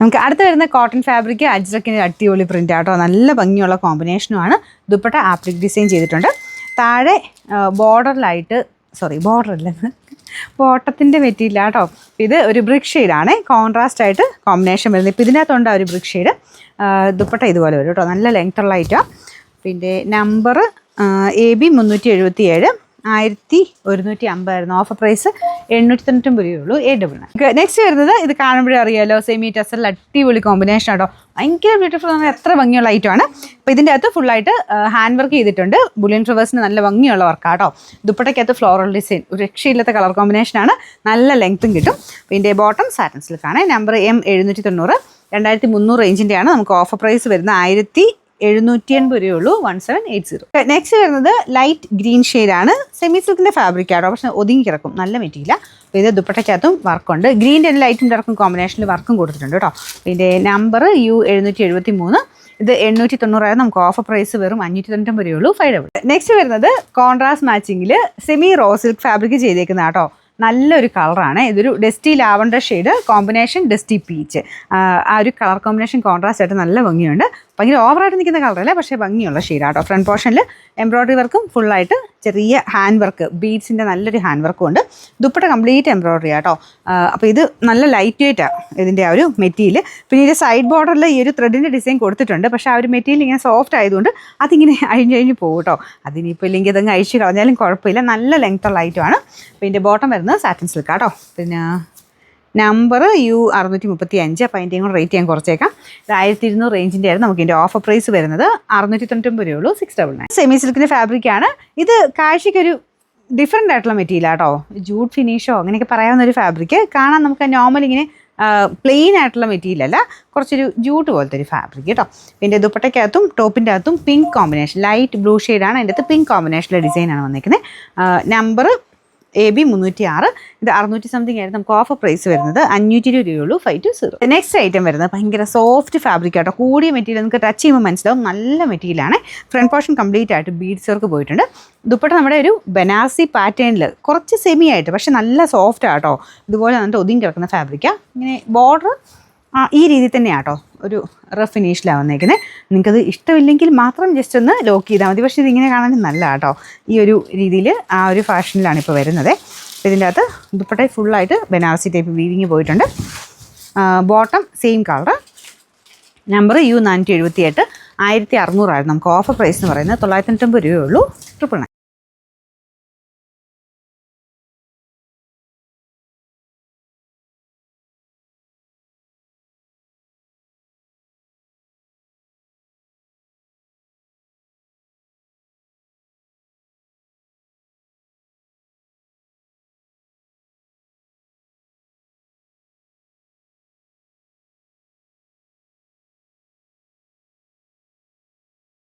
നമുക്ക് അടുത്ത് വരുന്ന കോട്ടൺ ഫാബ്രിക് അജ്രക്കിന് അടിപൊളി പ്രിൻ്റ് ആട്ടോ, നല്ല ഭംഗിയുള്ള കോമ്പിനേഷനുമാണ്. ദുപ്പട്ട ആപ്ലിക് ഡിസൈൻ ചെയ്തിട്ടുണ്ട്. താഴെ ബോർഡറിലായിട്ട് ബോർഡറില്ലെന്ന് ബോട്ടത്തിൻ്റെ മെറ്റീരിയൽ ആട്ടോ. ഇത് ഒരു ബ്രിക്ക് ഷെയ്ഡാണ്, കോൺട്രാസ്റ്റ് ആയിട്ട് കോമ്പിനേഷൻ വരുന്നത്. ഇപ്പോൾ ഇതിനകത്തുണ്ട് ഒരു ബ്രിക്ക് ഷെയ്ഡ്. ദുപ്പട്ട ഇതുപോലെ വരും കേട്ടോ, നല്ല ലെങ്ത്തുള്ള ഐറ്റം. പിന്നെ നമ്പർ AB 377, 1150 ആയിരുന്നു. ഓഫർ പ്രൈസ് 899 രൂപയുള്ളൂ. 899. നെക്സ്റ്റ് വരുന്നത് ഇത് കാണുമ്പോഴേ അറിയാമല്ലോ, സെമി ടെസറിൽ അടിപൊളി കോമ്പിനേഷൻ ആട്ടോ, ഭയങ്കര ബ്യൂട്ടിഫുൾ ആണ്, എത്ര ഭംഗിയുള്ള ഐറ്റമാണ്. അപ്പോൾ ഇതിൻ്റെ അകത്ത് ഫുള്ളായിട്ട് ഹാൻഡ് വർക്ക് ചെയ്തിട്ടുണ്ട്. ബുള്ളിയൻ ഫ്ലവേഴ്സിന് നല്ല ഭംഗിയുള്ള വർക്കാട്ടോ. ദുപ്പട്ടയ്ക്കകത്ത് ഫ്ലോറൽ ഡിസൈൻ, ഒരു രക്ഷയില്ലാത്ത കളർ കോമ്പിനേഷനാണ്, നല്ല ലെങ്ത്തും കിട്ടും. പിന്നെ ബോട്ടം സാറ്റൻ സിൽക്കാണ്. നമ്പർ M790, 2300 റേഞ്ചിൻ്റെയാണ്. നമുക്ക് ഓഫർ പ്രൈസ് വരുന്ന 1780 രൂപയുള്ളൂ. 1780. നെക്സ്റ്റ് വരുന്നത് ലൈറ്റ് ഗ്രീൻ ഷെയ്ഡാണ്. സെമി സിൽക്കിൻ്റെ ഫാബ്രിക് ആണോ, പക്ഷേ ഒതുങ്ങി കിടക്കും, നല്ല മെറ്റീരിയൽ. അപ്പോൾ ഇത് ദുപ്പട്ടയ്ക്കകത്തും വർക്കുണ്ട്. ഗ്രീൻ്റെ ലൈറ്റും ഡാർക്കും കോമ്പിനേഷനിൽ വർക്കും കൊടുത്തിട്ടുണ്ട് കേട്ടോ. പിന്നെ നമ്പർ U773, ഇത് 890 നമുക്ക് ഓഫർ പ്രൈസ് വെറും 599 രൂപയുള്ളൂ. 5. നെക്സ്റ്റ് വരുന്നത് കോൺട്രാസ്റ്റ് മാച്ചിങ്ങിൽ സെമി റോ സിൽക്ക് ഫാബ്രിക് ചെയ്തേക്കുന്ന കേട്ടോ, നല്ലൊരു കളറാണ്. ഇതൊരു dusty lavender shade combination dusty peach. ആ ഒരു കളർ കോമ്പിനേഷൻ കോൺട്രാസ്റ്റ് ആയിട്ട് നല്ല ഭംഗിയുണ്ട്. ഭയങ്കര ഓവറായിട്ട് നിൽക്കുന്ന കളറല്ല, പക്ഷേ ഭംഗിയുള്ള ഷെയ്ഡാട്ടോ. ഫ്രണ്ട് പോർഷനിൽ എംബ്രോയ്ഡറി വർക്കും ഫുള്ളായിട്ട് ചെറിയ ഹാൻഡ് വർക്ക്, ബീഡ്സിൻ്റെ നല്ലൊരു ഹാൻഡ് വർക്കും ഉണ്ട്. ദുപ്പട്ട കംപ്ലീറ്റ് എംബ്രോയ്ഡറി ആട്ടോ. അപ്പോൾ ഇത് നല്ല ലൈറ്റ് വെയിറ്റാണ് ഇതിൻ്റെ ആ ഒരു മെറ്റീരിയൽ. പിന്നെ ഇതിൻ്റെ സൈഡ് ബോർഡറിൽ ഈ ഒരു ത്രെഡിൻ്റെ ഡിസൈൻ കൊടുത്തിട്ടുണ്ട്, പക്ഷേ ആ ഒരു മെറ്റീരിയൽ ഇങ്ങനെ സോഫ്റ്റ് ആയതുകൊണ്ട് അതിങ്ങനെ അഴിഞ്ഞ് പോകും കേട്ടോ. അതിനിപ്പോൾ ഇല്ലെങ്കിൽ ഇതങ്ങ് അഴിച്ച് കളഞ്ഞാലും കുഴപ്പമില്ല, നല്ല ലെങ്ത്തുള്ള ഐറ്റമാണ്. പിന്നെ ബോട്ടം വരുന്നത് സാറ്റിൻ സിൽക്ക് ആട്ടോ. പിന്നെ നമ്പർ U635, അപ്പോൾ അതിൻ്റെയും കൂടെ റേറ്റ് ഞാൻ കുറച്ചേക്കാം. 1200 റേഞ്ചിൻ്റെ ആയിരുന്നു. നമുക്ക് ഇതിൻ്റെ ഓഫർ പ്രൈസ് വരുന്നത് 699 രൂപയുള്ളൂ. 699. സെമി സിൽക്കിൻ്റെ ഫാബ്രിക്കാണ്. ഇത് കാഴ്ചയ്ക്കൊരു ഡിഫറെൻ്റ് ആയിട്ടുള്ള മെറ്റീരിയൽ ആട്ടോ, ജൂട്ട് ഫിനിഷോ അങ്ങനെയൊക്കെ പറയാവുന്ന ഒരു ഫാബ്രിക്. കാണാൻ നമുക്ക് നോർമൽ ഇങ്ങനെ പ്ലെയിൻ ആയിട്ടുള്ള മെറ്റീരിയൽ അല്ല, കുറച്ചൊരു ജൂട്ട് പോലത്തെ ഒരു ഫാബ്രിക് കേട്ടോ. പിന്നെ ദുപ്പട്ടയ്ക്കകത്തും ടോപ്പിൻ്റെ അകത്തും പിങ്ക് കോമ്പിനേഷൻ, ലൈറ്റ് ബ്ലൂ ഷെയ്ഡാണ്. അതിൻ്റെ അകത്ത് പിങ്ക് കോമ്പിനേഷനിലെ ഡിസൈനാണ് വന്നിരിക്കുന്നത്. നമ്പർ AB 306, ഇത് 600 സംതിങ് ആയിരുന്നു. നമുക്ക് ഓഫർ പ്രൈസ് വരുന്നത് 520 രൂപയുള്ളൂ. 520. നെക്സ്റ്റ് ഐറ്റം വരുന്നത് ഭയങ്കര സോഫ്റ്റ് ഫാബ്രിക് ആട്ടോ, കൂടിയ മെറ്റീരിയൽ, നമുക്ക് ടച്ച് ചെയ്യുമ്പോൾ മനസ്സിലാവും, നല്ല മെറ്റീരിയലാണ്. ഫ്രണ്ട് പോർഷൻ കംപ്ലീറ്റ് ആയിട്ട് ബീഡ്സ് വർക്ക് പോയിട്ടുണ്ട്. ദുപ്പട്ട നമ്മുടെ ഒരു ബനാറസി പാറ്റേണിൽ കുറച്ച് സെമി ആയിട്ട്, പക്ഷെ നല്ല സോഫ്റ്റ് ആട്ടോ. ഇതുപോലെ വന്നിട്ട് ഒതുങ്ങി കിടക്കുന്ന ഫാബ്രിക്കാണ്. ഇങ്ങനെ ബോർഡർ ഈ രീതിയിൽ തന്നെയാണ് കേട്ടോ, ഒരു റഫ് ഫിനിഷിലാണ് വന്നേക്കുന്നത്. നിങ്ങൾക്കത് ഇഷ്ടമില്ലെങ്കിൽ മാത്രം ജസ്റ്റ് ഒന്ന് ലോക്ക് ചെയ്താൽ മതി. പക്ഷേ ഇതിങ്ങനെ കാണാൻ നല്ല കേട്ടോ, ഈ ഒരു രീതിയിൽ ആ ഒരു ഫാഷനിലാണ് ഇപ്പോൾ വരുന്നത്. ഇതിൻ്റെ അകത്ത് ദുപ്പട്ട ഫുള്ളായിട്ട് ബനാറസി ടൈപ്പ് വീവിങ് പോയിട്ടുണ്ട്. Bottom same colour. Number U478, 1600 ആയിരുന്നു. നമുക്ക് ഓഫർ പ്രൈസ് എന്ന് പറയുന്നത് 990 രൂപയുള്ളൂ. 999.